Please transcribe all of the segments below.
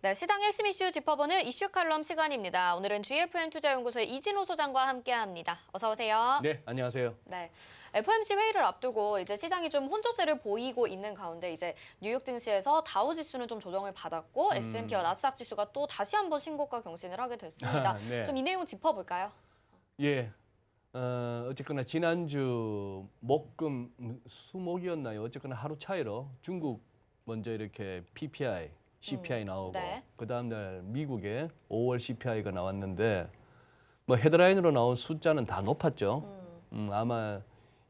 네, 시장 핵심 이슈 짚어보는 이슈 칼럼 시간입니다. 오늘은 GFM 투자연구소의 이진호 소장과 함께합니다. 어서 오세요. 네, 안녕하세요. 네, FOMC 회의를 앞두고 이제 시장이 좀 혼조세를 보이고 있는 가운데 이제 뉴욕 증시에서 다우 지수는 좀 조정을 받았고 S&P와 나스닥 지수가 또 다시 한번 신고가 경신을 하게 됐습니다. 네. 좀 이 내용 짚어볼까요? 예, 어쨌거나 지난주 수목이었나요? 어쨌거나 하루 차이로 중국 먼저 이렇게 PPI, CPI 나오고 네. 그 다음날 미국의 5월 CPI가 나왔는데 뭐 헤드라인으로 나온 숫자는 다 높았죠. 아마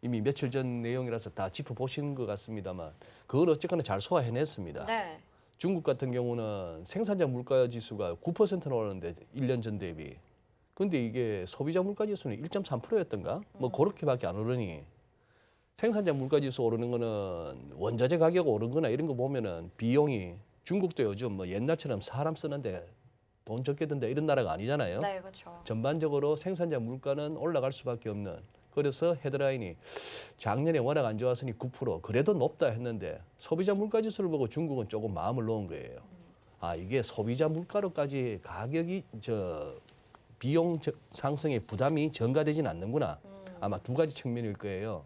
이미 며칠 전 내용이라서 다 짚어보신 것 같습니다만 그걸 어쨌거나 잘 소화해냈습니다. 네. 중국 같은 경우는 생산자 물가 지수가 9%나 오르는데 1년 전 대비. 근데 이게 소비자 물가 지수는 1.3%였던가? 뭐 그렇게밖에 안 오르니 생산자 물가 지수 오르는 거는 원자재 가격 오른 거나 이런 거 보면은 비용이 중국도 요즘 뭐 옛날처럼 사람 쓰는데 돈 적게 든다 이런 나라가 아니잖아요. 네, 그렇죠. 전반적으로 생산자 물가는 올라갈 수밖에 없는. 그래서 헤드라인이 작년에 워낙 안 좋았으니 9% 그래도 높다 했는데 소비자 물가 지수를 보고 중국은 조금 마음을 놓은 거예요. 아, 이게 소비자 물가로까지 가격이 비용 상승의 부담이 전가되진 않는구나. 아마 두 가지 측면일 거예요.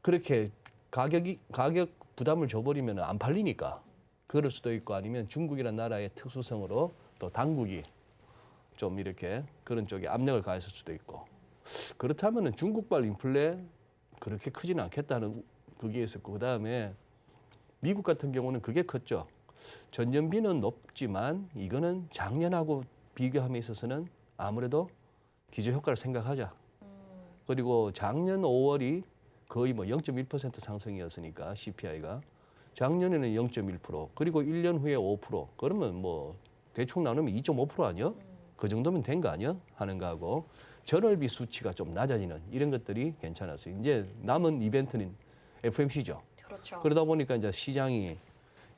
그렇게 가격 부담을 줘버리면 안 팔리니까 그럴 수도 있고 아니면 중국이라는 나라의 특수성으로 또 당국이 좀 이렇게 그런 쪽에 압력을 가했을 수도 있고 그렇다면은 중국발 인플레 그렇게 크지는 않겠다는 그게 있었고 그다음에 미국 같은 경우는 그게 컸죠. 전년비는 높지만 이거는 작년하고 비교함에 있어서는 아무래도 기저효과를 생각하자. 그리고 작년 5월이 거의 뭐 0.1% 상승이었으니까 CPI가 작년에는 0.1% 그리고 1년 후에 5% 그러면 뭐 대충 나누면 2.5% 아니야? 그 정도면 된 거 아니야? 하는 거하고 전월비 수치가 좀 낮아지는 이런 것들이 괜찮았어요. 이제 남은 이벤트는 FMC죠. 그렇죠. 그러다 보니까 이제 시장이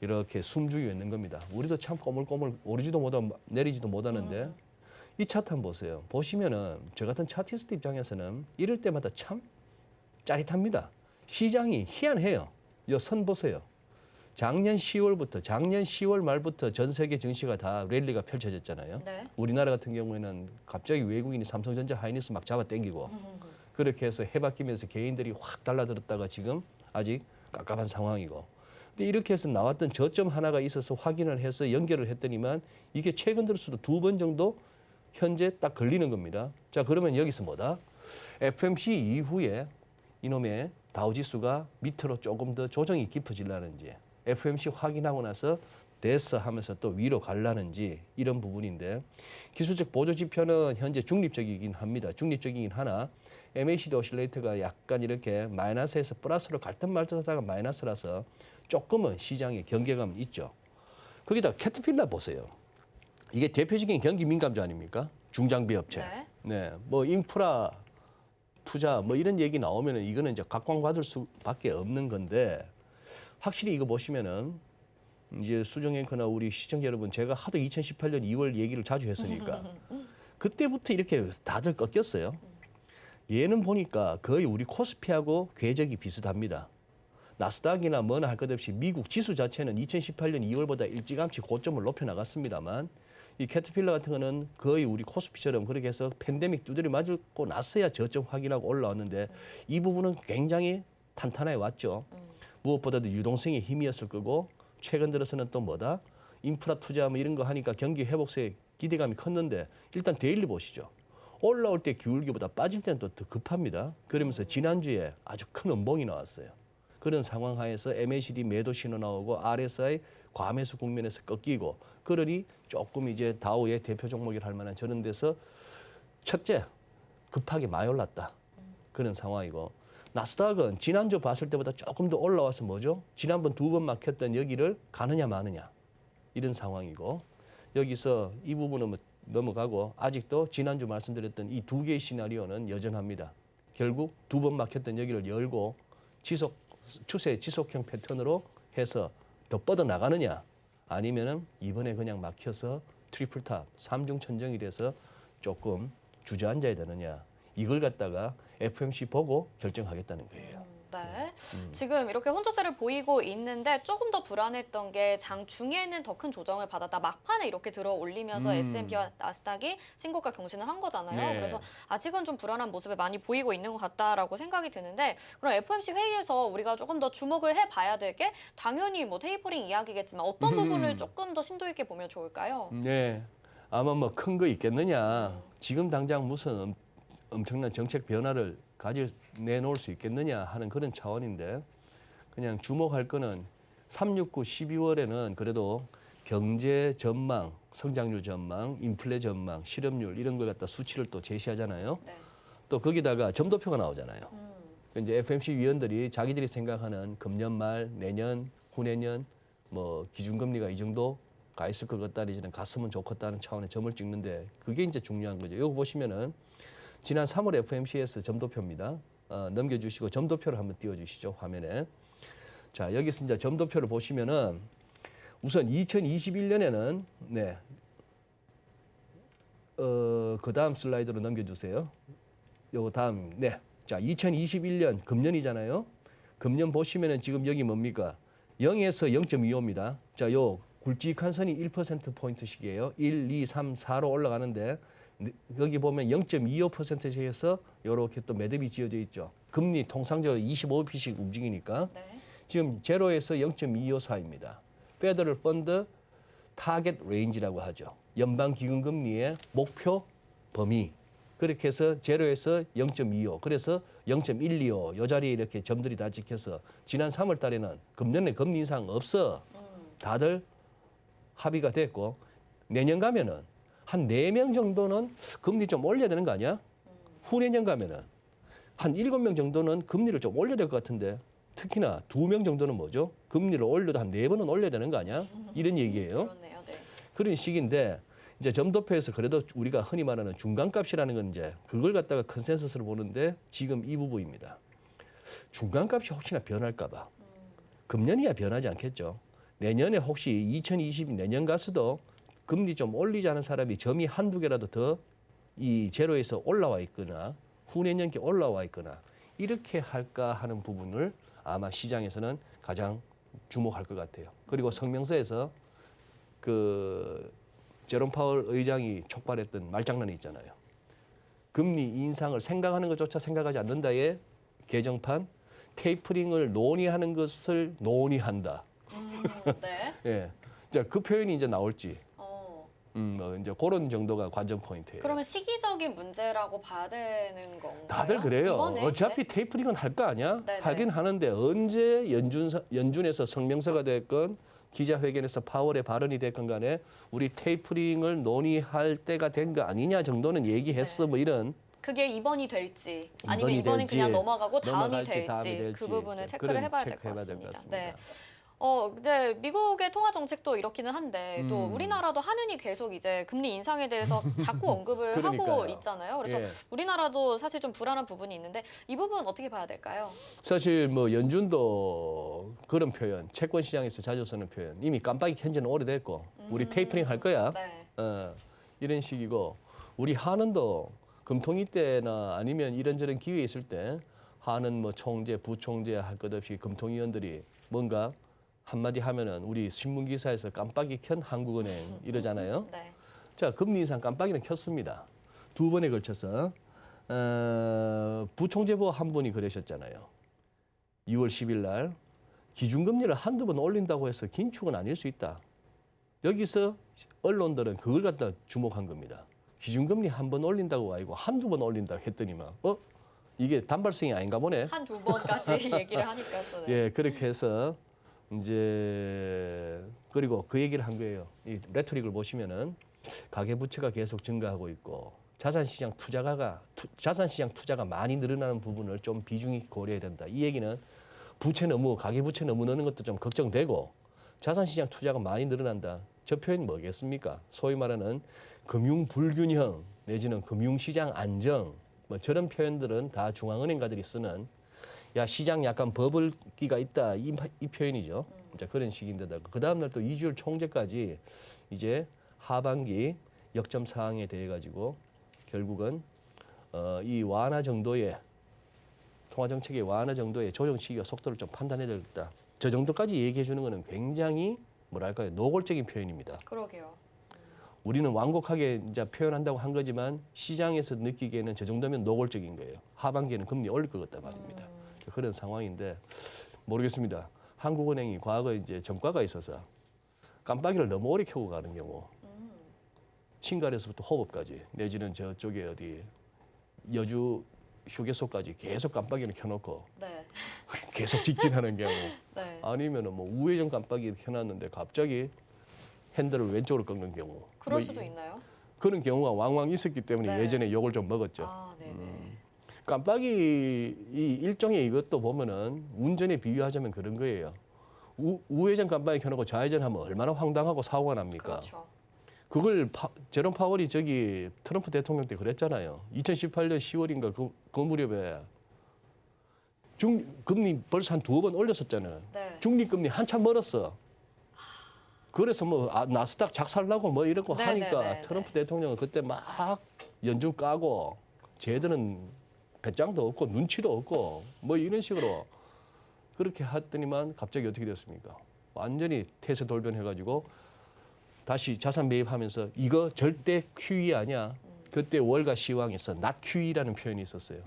이렇게 숨죽여 있는 겁니다. 우리도 참 꼬물꼬물 오르지도 못하고 내리지도 못하는데 이 차트 한번 보세요. 보시면은 저 같은 차티스트 입장에서는 이럴 때마다 참 짜릿합니다. 시장이 희한해요. 이 선 보세요. 작년 10월 말부터 전 세계 증시가 다 랠리가 펼쳐졌잖아요. 네. 우리나라 같은 경우에는 갑자기 외국인이 삼성전자 하이닉스 막 잡아 당기고 그렇게 해서 해바뀌면서 개인들이 확 달라들었다가 지금 아직 깝깝한 상황이고. 근데 이렇게 해서 나왔던 저점 하나가 있어서 확인을 해서 연결을 했더니만 이게 최근 들어서도 2번 정도 현재 딱 걸리는 겁니다. 자, 그러면 여기서 뭐다? FMC 이후에 이놈의 다우지수가 밑으로 조금 더 조정이 깊어지려는지 FMC 확인하고 나서 됐어 하면서 또 위로 갈라는지 이런 부분인데 기술적 보조지표는 현재 중립적이긴 합니다. 중립적이긴 하나 MACD 오실레이터가 약간 이렇게 마이너스에서 플러스로 갈 듯 말 듯 하다가 마이너스라서 조금은 시장에 경계감이 있죠. 거기다 캐터필라 보세요. 이게 대표적인 경기 민감주 아닙니까? 중장비 업체. 네. 네. 뭐 인프라 투자 뭐 이런 얘기 나오면은 이거는 이제 각광받을 수밖에 없는 건데 확실히 이거 보시면은 이제 수정 앵커나 우리 시청자 여러분 제가 하도 2018년 2월 얘기를 자주 했으니까 그때부터 이렇게 다들 꺾였어요. 얘는 보니까 거의 우리 코스피하고 궤적이 비슷합니다. 나스닥이나 뭐나 할 것 없이 미국 지수 자체는 2018년 2월보다 일찌감치 고점을 높여 나갔습니다만 이 캐터필러 같은 거는 거의 우리 코스피처럼 그렇게 해서 팬데믹 두드려 맞고 나서야 저점 확인하고 올라왔는데 이 부분은 굉장히 탄탄하게 왔죠. 무엇보다도 유동성의 힘이었을 거고 최근 들어서는 또 뭐다? 인프라 투자 뭐 이런 거 하니까 경기 회복세에 기대감이 컸는데 일단 데일리 보시죠. 올라올 때 기울기보다 빠질 때는 또 더 급합니다. 그러면서 지난주에 아주 큰 음봉이 나왔어요. 그런 상황 하에서 MACD 매도 신호 나오고 RSI 과매수 국면에서 꺾이고 그러니 조금 이제 다우의 대표 종목이라 할 만한 저런 데서 첫째 급하게 많이 올랐다. 그런 상황이고 나스닥은 지난주 봤을 때보다 조금 더 올라와서 뭐죠? 지난번 2번 막혔던 여기를 가느냐 마느냐 이런 상황이고 여기서 이 부분은 뭐 넘어가고 아직도 지난주 말씀드렸던 이 두 개의 시나리오는 여전합니다. 결국 2번 막혔던 여기를 열고 추세 지속형 패턴으로 해서 더 뻗어나가느냐 아니면은 이번에 그냥 막혀서 트리플탑, 삼중 천정이 돼서 조금 주저앉아야 되느냐 이걸 갖다가 FMC 보고 결정하겠다는 거예요. 네. 지금 이렇게 혼조세를 보이고 있는데 조금 더 불안했던 게 장 중에는 더 큰 조정을 받았다. 막판에 이렇게 들어 올리면서 S&P와 나스닥이 신고가 경신을 한 거잖아요. 네. 그래서 아직은 좀 불안한 모습을 많이 보이고 있는 것 같다라고 생각이 드는데 그럼 FOMC 회의에서 우리가 조금 더 주목을 해봐야 될 게 당연히 뭐 테이퍼링 이야기겠지만 어떤 부분을 조금 더 심도 있게 보면 좋을까요? 네. 아마 뭐 큰 거 있겠느냐. 지금 당장 무슨 엄청난 정책 변화를 내놓을 수 있겠느냐 하는 그런 차원인데 그냥 주목할 거는 369, 12월에는 그래도 경제 전망, 성장률 전망, 인플레 전망, 실업률 이런 걸 갖다 수치를 또 제시하잖아요. 네. 또 거기다가 점도표가 나오잖아요. 이제 FMC 위원들이 자기들이 생각하는 금년 말, 내년, 후내년 뭐 기준금리가 이 정도 가 있을 것 같다, 이제는 갔으면 좋겠다는 차원의 점을 찍는데 그게 이제 중요한 거죠. 이거 보시면은 지난 3월 FMC에서 점도표입니다. 넘겨주시고 점도표를 한번 띄워주시죠, 화면에. 자, 여기서 이제 점도표를 보시면은 우선 2021년에는 그 다음 슬라이드로 넘겨주세요. 요거 다음, 자, 2021년 금년이잖아요. 금년 보시면은 지금 여기 뭡니까? 0에서 0.25입니다. 자, 요 굵직한 선이 1%포인트씩이에요. 1, 2, 3, 4로 올라가는데 여기 보면 0.25%씩에서 이렇게 또 매듭이 지어져 있죠. 금리 통상적으로 25bp씩 움직이니까 네. 지금 제로에서 0.254입니다. 페더럴 펀드 타겟 레인지라고 하죠. 연방 기금 금리의 목표 범위. 그렇게 해서 제로에서 0.25, 그래서 0.125, 요 자리에 이렇게 점들이 다 찍혀서 지난 3월 달에는 금년에 금리 인상 없어. 다들 합의가 됐고 내년 가면은 한 4명 정도는 금리 좀 올려야 되는 거 아니야? 후내년 가면은 한 7명 정도는 금리를 좀 올려야 될 것 같은데 특히나 2명 정도는 뭐죠? 금리를 올려도 한 4번은 올려야 되는 거 아니야? 이런 얘기예요. 그렇네요. 네. 그런 식인데 이제 점도표에서 그래도 우리가 흔히 말하는 중간값이라는 건 이제 그걸 갖다가 컨센서스를 보는데 지금 이 부분입니다. 중간값이 혹시나 변할까 봐. 금년이야 변하지 않겠죠. 내년에 혹시 2020 내년 가서도 금리 좀 올리자는 사람이 점이 한두 개라도 더 이 제로에서 올라와 있거나 후내년께 올라와 있거나 이렇게 할까 하는 부분을 아마 시장에서는 가장 주목할 것 같아요. 그리고 성명서에서 그 제롬 파월 의장이 촉발했던 말장난이 있잖아요. 금리 인상을 생각하는 것조차 생각하지 않는다의 개정판, 테이퍼링을 논의하는 것을 논의한다. 네. 예. 자, 그 표현이 이제 나올지. 어. 뭐 이제 그런 정도가 관전 포인트예요. 그러면 시기적인 문제라고 봐야 되는 건가요? 다들 그래요. 이번에? 어차피 네. 테이퍼링은 할 거 아니야? 네, 하긴 하는데 언제 연준에서 성명서가 됐건 기자회견에서 파월의 발언이 됐건 간에 우리 테이퍼링을 논의할 때가 된 거 아니냐 정도는 얘기했어. 네. 뭐 이런. 그게 이번이 될지 아니면 이번이 이번엔 될지, 그냥 넘어가고 넘어갈지, 다음이 될지 그 부분을 체크를 그런 해봐야 될 것 체크해봐야 될것 같습니다. 같습니다. 네. 근데 미국의 통화 정책도 이렇기는 한데 또 우리나라도 하느니 계속 이제 금리 인상에 대해서 자꾸 언급을 하고 그러니까요. 있잖아요. 그래서 예. 우리나라도 사실 좀 불안한 부분이 있는데 이 부분 어떻게 봐야 될까요? 사실 뭐 연준도 그런 표현, 채권 시장에서 자주 쓰는 표현, 이미 깜빡이 켠 지는 오래됐고 우리 테이퍼링 할 거야. 네. 이런 식이고 우리 한은도 금통위 때나 아니면 이런저런 기회 있을 때 한은 뭐 총재, 부총재 할 것 없이 금통위원들이 뭔가 한마디 하면은 우리 신문 기사에서 깜빡이 켠 한국은행 이러잖아요. 네. 자, 금리 인상 깜빡이는 켰습니다. 2번에 걸쳐서 부총재부 한 분이 그러셨잖아요. 6월 10일 날 기준금리를 한두 번 올린다고 해서 긴축은 아닐 수 있다. 여기서 언론들은 그걸 갖다 주목한 겁니다. 기준금리 한 번 올린다고 아니고 한두 번 올린다고 했더니만 이게 단발성이 아닌가 보네. 한두 번까지 얘기를 하니까 또. 네. 예, 그렇게 해서 이제 그리고 그 얘기를 한 거예요. 이 레토릭을 보시면은 가계 부채가 계속 증가하고 있고 자산시장 투자가 많이 늘어나는 부분을 좀 비중이 고려해야 된다. 이 얘기는 가계 부채 너무 느는 것도 좀 걱정되고 자산시장 투자가 많이 늘어난다. 저 표현 뭐겠습니까? 소위 말하는 금융 불균형 내지는 금융시장 안정 뭐 저런 표현들은 다 중앙은행가들이 쓰는 야 시장 약간 버블기가 있다 이 표현이죠. 자, 그런 식인데다가 그 다음날 또 2주일 총재까지 이제 하반기 역점 사항에 대해 가지고 결국은 이 완화 정도의 통화 정책의 완화 정도의 조정 시기와 속도를 좀 판단해야 되겠다. 저 정도까지 얘기해 주는 것은 굉장히 뭐랄까요, 노골적인 표현입니다. 그러게요. 우리는 완곡하게 이제 표현한다고 한 거지만 시장에서 느끼기에는 저 정도면 노골적인 거예요. 하반기에는 금리 올릴 것 같다 말입니다. 그런 상황인데 모르겠습니다. 한국은행이 과거 이제 전과가 있어서 깜빡이를 너무 오래 켜고 가는 경우, 신갈에서부터 호법까지 내지는 저쪽에 어디 여주 휴게소까지 계속 깜빡이를 켜놓고 네. 계속 직진하는 경우, 네. 아니면은 뭐 우회전 깜빡이를 켜놨는데 갑자기 핸들을 왼쪽으로 꺾는 경우, 그럴 뭐 수도 있나요? 그런 경우가 왕왕 있었기 때문에 네. 예전에 욕을 좀 먹었죠. 아, 네네. 깜빡이 이 일종의 이것도 보면은 운전에 비유하자면 그런 거예요. 우회전 깜빡이 켜놓고 좌회전 하면 얼마나 황당하고 사고가 납니까? 그렇죠. 그걸 제롬 파월이 저기 트럼프 대통령 때 그랬잖아요. 2018년 10월인가 그 무렵에 금리 벌써 한 2번 올렸었잖아요. 네. 중립금리 한참 멀었어. 그래서 뭐 나스닥 작살나고 뭐 이런 거 네, 하니까 네, 네, 트럼프 네. 대통령은 그때 막 연중 까고 쟤들은 배짱도 없고 눈치도 없고 뭐 이런 식으로 그렇게 했더니만 갑자기 어떻게 됐습니까? 완전히 태세 돌변해가지고 다시 자산 매입하면서 이거 절대 QE 아니야. 그때 월가 시황에서 not QE라는 표현이 있었어요.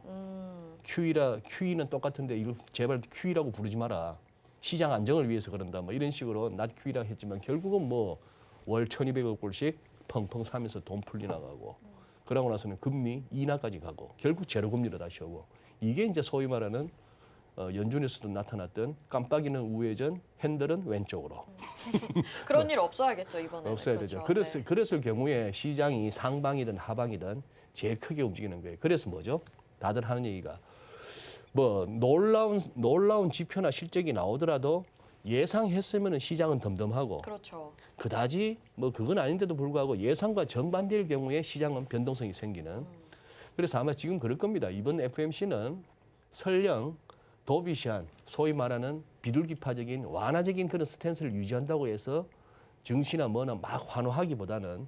QE는 똑같은데 이거 제발 QE라고 부르지 마라. 시장 안정을 위해서 그런다. 뭐 이런 식으로 not QE라고 했지만 결국은 뭐 월 1,200억 불씩 펑펑 사면서 돈 풀리 나가고 그러고 나서는 금리 인하까지 가고 결국 제로 금리로 다시 오고 이게 이제 소위 말하는 연준에서도 나타났던 깜빡이는 우회전, 핸들은 왼쪽으로. 그런 일 없어야겠죠, 이번에는. 없어야 그렇죠. 되죠. 네. 그랬을 경우에 시장이 상방이든 하방이든 제일 크게 움직이는 거예요. 그래서 뭐죠? 다들 하는 얘기가 뭐 놀라운 지표나 실적이 나오더라도 예상했으면 시장은 덤덤하고 그렇죠. 그다지 뭐 그건 아닌데도 불구하고 예상과 정반대일 경우에 시장은 변동성이 생기는. 그래서 아마 지금 그럴 겁니다. 이번 FMC는 설령 도비시한 소위 말하는 비둘기파적인 완화적인 그런 스탠스를 유지한다고 해서 증시나 뭐나 막 환호하기보다는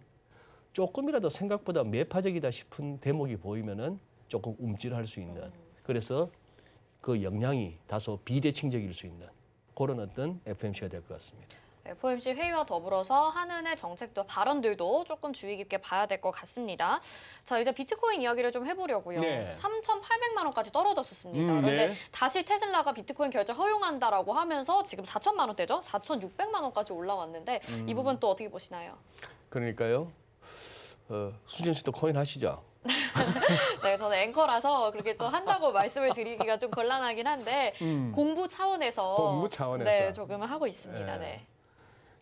조금이라도 생각보다 매파적이다 싶은 대목이 보이면은 조금 움찔할 수 있는 그래서 그 영향이 다소 비대칭적일 수 있는 그런 어떤 FMC가 될 것 같습니다. FOMC 회의와 더불어서 한은의 정책도 발언들도 조금 주의 깊게 봐야 될 것 같습니다. 자, 이제 비트코인 이야기를 좀 해보려고요. 네. 3,800만 원까지 떨어졌었습니다. 네. 그런데 다시 테슬라가 비트코인 결제 허용한다라고 하면서 지금 4천만 원대죠? 4,600만 원까지 올라왔는데 이 부분 또 어떻게 보시나요? 그러니까요. 수진 씨도 코인 하시죠? 네, 저는 앵커라서 그렇게 또 한다고 말씀을 드리기가 좀 곤란하긴 한데 공부 차원에서 공부 차원에서. 네, 조금 하고 있습니다. 네.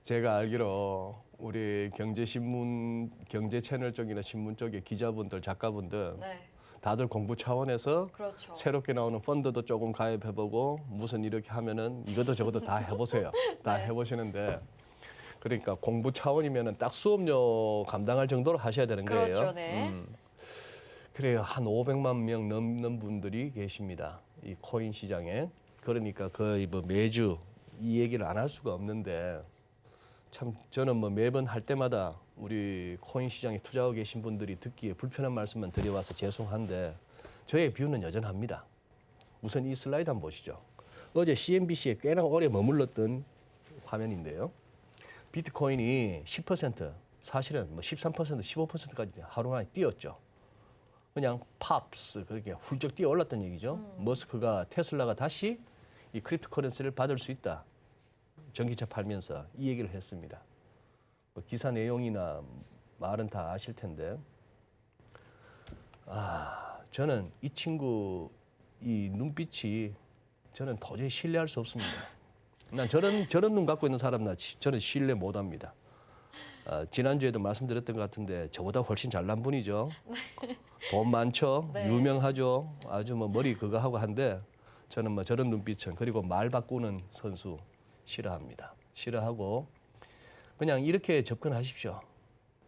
제가 알기로 우리 경제신문, 경제 채널 쪽이나 신문 쪽의 기자분들, 작가분들 네. 다들 공부 차원에서 그렇죠. 새롭게 나오는 펀드도 조금 가입해보고 무슨 이렇게 하면은 이것도 저것도 다 해보세요. 다 네. 해보시는데 그러니까 공부 차원이면은 딱 수업료 감당할 정도로 하셔야 되는 거예요. 그렇죠, 네. 그래요. 한 500만 명 넘는 분들이 계십니다. 이 코인 시장에. 그러니까 거의 뭐 매주 이 얘기를 안 할 수가 없는데 참 저는 뭐 매번 할 때마다 우리 코인 시장에 투자하고 계신 분들이 듣기에 불편한 말씀만 드려와서 죄송한데 저의 뷰는 여전합니다. 우선 이 슬라이드 한번 보시죠. 어제 CNBC에 꽤나 오래 머물렀던 화면인데요. 비트코인이 10%, 사실은 뭐 13%, 15%까지 하루 만에 뛰었죠. 그냥 팝스 그렇게 훌쩍 뛰어 올랐던 얘기죠. 머스크가 테슬라가 다시 이 크립토 커런시를 받을 수 있다. 전기차 팔면서 이 얘기를 했습니다. 뭐 기사 내용이나 말은 다 아실 텐데, 저는 이 친구 이 눈빛이 저는 도저히 신뢰할 수 없습니다. 난 저런 눈 갖고 있는 사람 저는 신뢰 못합니다. 지난주에도 말씀드렸던 것 같은데 저보다 훨씬 잘난 분이죠. 돈 많죠, 네. 유명하죠, 아주 뭐 머리 그거 하고 한데 저는 뭐 저런 눈빛은 그리고 말 바꾸는 선수 싫어합니다. 싫어하고 그냥 이렇게 접근하십시오.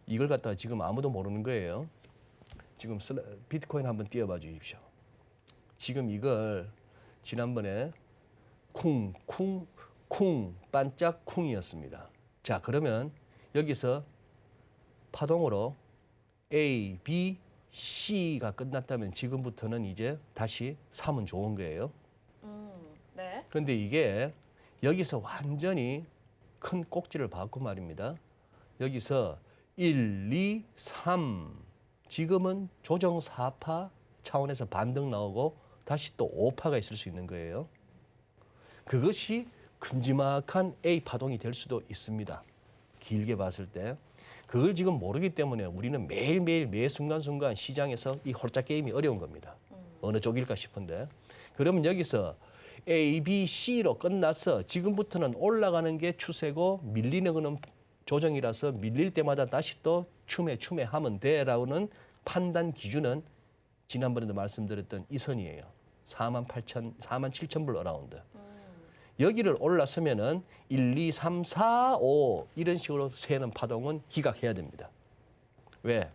이걸 갖다가 지금 아무도 모르는 거예요. 지금 비트코인 한번 띄워봐 주십시오. 지금 이걸 지난번에 쿵 반짝 쿵이었습니다. 자, 그러면 여기서 파동으로 A, B C가 끝났다면 지금부터는 이제 다시 3은 좋은 거예요. 네. 그런데 이게 여기서 완전히 큰 꼭지를 박고 말입니다. 여기서 1, 2, 3 지금은 조정 4파 차원에서 반등 나오고 다시 또 5파가 있을 수 있는 거예요. 그것이 큼지막한 A 파동이 될 수도 있습니다. 길게 봤을 때. 그걸 지금 모르기 때문에 우리는 매일매일 매 순간순간 시장에서 이 홀짝 게임이 어려운 겁니다. 어느 쪽일까 싶은데. 그러면 여기서 A, B, C로 끝나서 지금부터는 올라가는 게 추세고 밀리는 거는 조정이라서 밀릴 때마다 다시 또 추매 하면 돼라고는 판단 기준은 지난번에도 말씀드렸던 이 선이에요. 47,000불 어라운드. 여기를 올라서면은 1, 2, 3, 4, 5 이런 식으로 새는 파동은 기각해야 됩니다. 왜?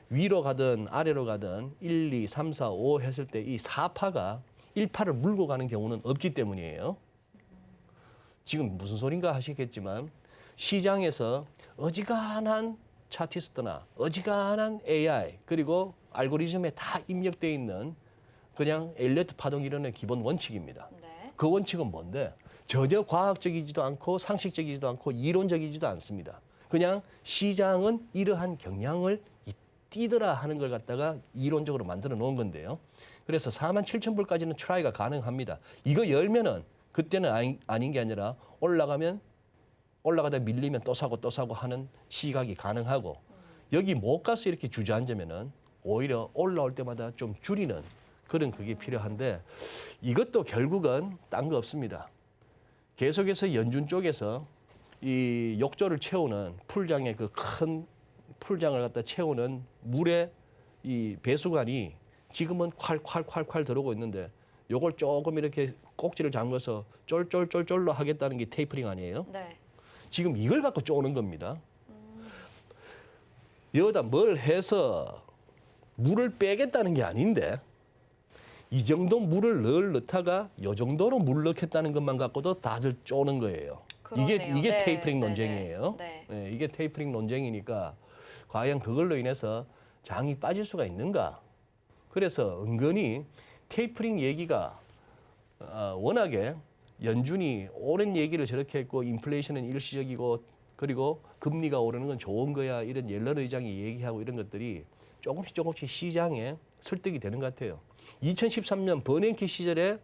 위로 가든 아래로 가든 1, 2, 3, 4, 5 했을 때 이 4파가 1파를 물고 가는 경우는 없기 때문이에요. 지금 무슨 소린가 하시겠지만 시장에서 어지간한 차티스트나 어지간한 AI 그리고 알고리즘에 다 입력되어 있는 그냥 엘리어트 파동 이론의 기본 원칙입니다. 네. 그 원칙은 뭔데? 전혀 과학적이지도 않고 상식적이지도 않고 이론적이지도 않습니다. 그냥 시장은 이러한 경향을 띠더라 하는 걸 갖다가 이론적으로 만들어 놓은 건데요. 그래서 47,000불까지는 트라이가 가능합니다. 이거 열면은 그때는 아닌 게 아니라 올라가다 밀리면 또 사고 하는 시각이 가능하고 여기 못 가서 이렇게 주저앉으면은 오히려 올라올 때마다 좀 줄이는 그런 그게 필요한데 이것도 결국은 딴 거 없습니다. 계속해서 연준 쪽에서 이 욕조를 채우는 풀장의 그 큰 풀장을 갖다 채우는 물의 이 배수관이 지금은 콸콸 들어오고 있는데 요걸 조금 이렇게 꼭지를 잠궈서 쫄쫄쫄쫄로 하겠다는 게 테이퍼링 아니에요? 네. 지금 이걸 갖고 쪼는 겁니다. 여기다 뭘 해서 물을 빼겠다는 게 아닌데 이 정도 물을 넣다가 요 정도로 물 넣겠다는 것만 갖고도 다들 쪼는 거예요. 그러네요. 이게 네, 테이퍼링 네, 논쟁이에요. 네. 네, 이게 테이퍼링 논쟁이니까 과연 그걸로 인해서 장이 빠질 수가 있는가? 그래서 은근히 테이퍼링 얘기가 워낙에 연준이 오랜 얘기를 저렇게 했고 인플레이션은 일시적이고 그리고 금리가 오르는 건 좋은 거야 이런 옐런 의장이 얘기하고 이런 것들이 조금씩 시장에 설득이 되는 것 같아요. 2013년 버냉키 시절에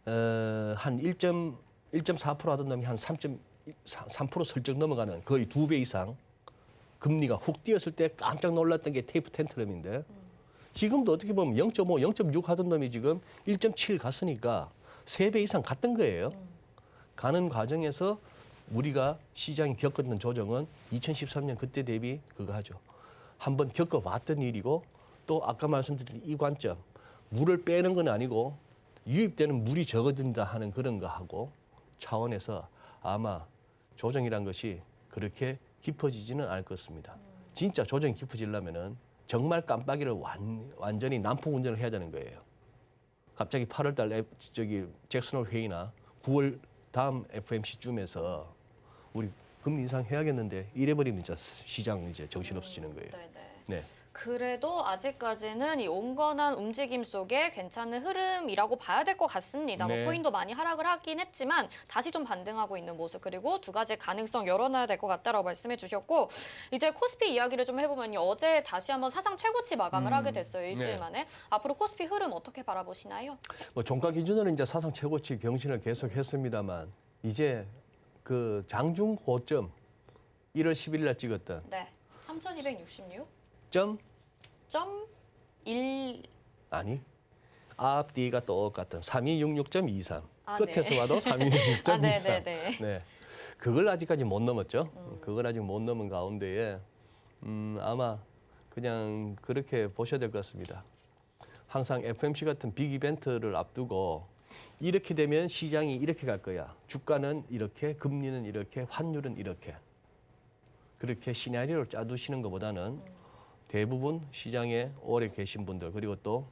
한 1.4% 하던 놈이 한 3.3% 슬쩍 넘어가는 거의 2배 이상 금리가 훅 뛰었을 때 깜짝 놀랐던 게 테이프 텐트럼인데 지금도 어떻게 보면 0.5, 0.6 하던 놈이 지금 1.7 갔으니까 3배 이상 갔던 거예요. 가는 과정에서 우리가 시장이 겪었던 조정은 2013년 그때 대비 그거 하죠. 한번 겪어봤던 일이고 또 아까 말씀드린 이 관점 물을 빼는 건 아니고 유입되는 물이 적어진다 하는 그런 거 하고 차원에서 아마 조정이란 것이 그렇게 깊어지지는 않을 것 같습니다. 진짜 조정이 깊어지려면은 정말 깜빡이를 완전히 난폭 운전을 해야 되는 거예요. 갑자기 8월 달 잭슨홀 회의나 9월 다음 FOMC쯤에서 우리 금리 인상 해야겠는데 이래버리면 진짜 시장 이제 정신없어지는 거예요. 네네. 네. 그래도 아직까지는 이 온건한 움직임 속에 괜찮은 흐름이라고 봐야 될 것 같습니다. 네. 뭐 코인도 많이 하락을 하긴 했지만 다시 좀 반등하고 있는 모습 그리고 두 가지 가능성 열어놔야 될 것 같다라고 말씀해 주셨고 이제 코스피 이야기를 좀 해보면 어제 다시 한번 사상 최고치 마감을 하게 됐어요. 일주일 네. 만에. 앞으로 코스피 흐름 어떻게 바라보시나요? 뭐 종가 기준으로는 이제 사상 최고치 경신을 계속했습니다만 이제 그 장중 고점 1월 11일 날 찍었던 네. 3,266. 점 1 아니 앞뒤가 똑같은 3266.23 아, 끝에서 네. 봐도 3266.23 아, 네네네. 네. 그걸 아직까지 못 넘었죠. 그걸 아직 못 넘은 가운데에 아마 그냥 그렇게 보셔야 될 것 같습니다. 항상 FMC 같은 빅 이벤트를 앞두고 이렇게 되면 시장이 이렇게 갈 거야. 주가는 이렇게, 금리는 이렇게, 환율은 이렇게. 그렇게 시나리오를 짜두시는 것보다는 대부분 시장에 오래 계신 분들 그리고 또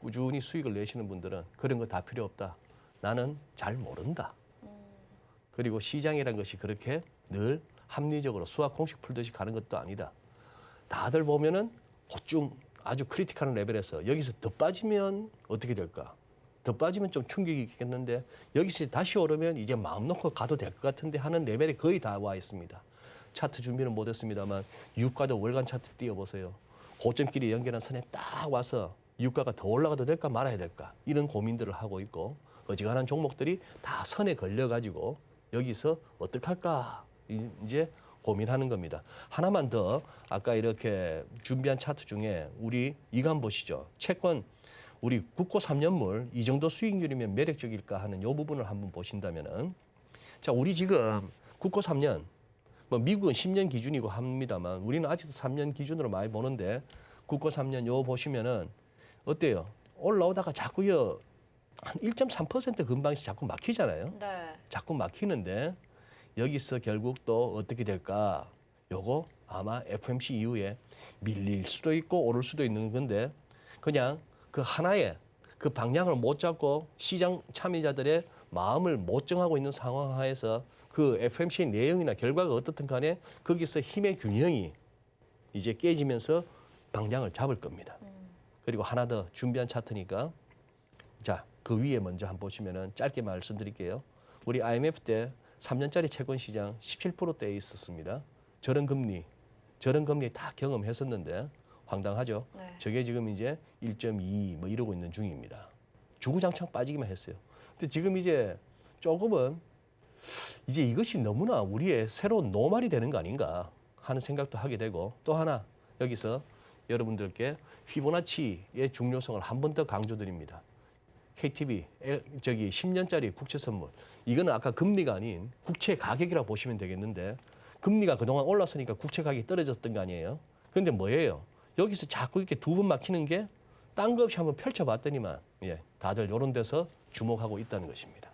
꾸준히 수익을 내시는 분들은 그런 거 다 필요 없다. 나는 잘 모른다. 그리고 시장이란 것이 그렇게 늘 합리적으로 수학 공식 풀듯이 가는 것도 아니다. 다들 보면은 그쯤 아주 크리티컬한 레벨에서 여기서 더 빠지면 어떻게 될까? 더 빠지면 좀 충격이 있겠는데 여기서 다시 오르면 이제 마음 놓고 가도 될 것 같은데 하는 레벨에 거의 다 와 있습니다. 차트 준비는 못했습니다만 유가도 월간 차트 띄워보세요. 고점끼리 연결한 선에 딱 와서 유가가 더 올라가도 될까 말아야 될까 이런 고민들을 하고 있고 어지간한 종목들이 다 선에 걸려가지고 여기서 어떡할까 이제 고민하는 겁니다. 하나만 더 아까 이렇게 준비한 차트 중에 우리 이거 한번 보시죠. 채권 우리 국고 3년물 이 정도 수익률이면 매력적일까 하는 이 부분을 한번 보신다면은 자 우리 지금 국고 3년 뭐 미국은 10년 기준이고 합니다만 우리는 아직도 3년 기준으로 많이 보는데 국고 3년 요 보시면은 어때요? 올라오다가 자꾸요 한 1.3% 근방에서 자꾸 막히잖아요. 네. 자꾸 막히는데 여기서 결국 또 어떻게 될까? 요거 아마 FMC 이후에 밀릴 수도 있고 오를 수도 있는 건데 그냥 그 하나의 그 방향을 못 잡고 시장 참여자들의 마음을 못 정하고 있는 상황 하에서 그 FMC 내용이나 결과가 어떻든 간에 거기서 힘의 균형이 이제 깨지면서 방향을 잡을 겁니다. 그리고 하나 더 준비한 차트니까 자, 그 위에 먼저 한번 보시면은 짧게 말씀드릴게요. 우리 IMF 때 3년짜리 채권 시장 17%대에 있었습니다. 저런 금리 다 경험했었는데 황당하죠. 네. 저게 지금 이제 1.2 뭐 이러고 있는 중입니다. 주구장창 빠지기만 했어요. 근데 지금 이제 조금은 이제 이것이 너무나 우리의 새로운 노말이 되는 거 아닌가 하는 생각도 하게 되고 또 하나 여기서 여러분들께 피보나치의 중요성을 한 번 더 강조드립니다. KTB 저기 10년짜리 국채 선물 이거는 아까 금리가 아닌 국채 가격이라고 보시면 되겠는데 금리가 그동안 올랐으니까 국채 가격이 떨어졌던 거 아니에요? 그런데 뭐예요? 여기서 자꾸 이렇게 두 번 막히는 게 딴 거 없이 한번 펼쳐봤더니만 예, 다들 이런 데서 주목하고 있다는 것입니다.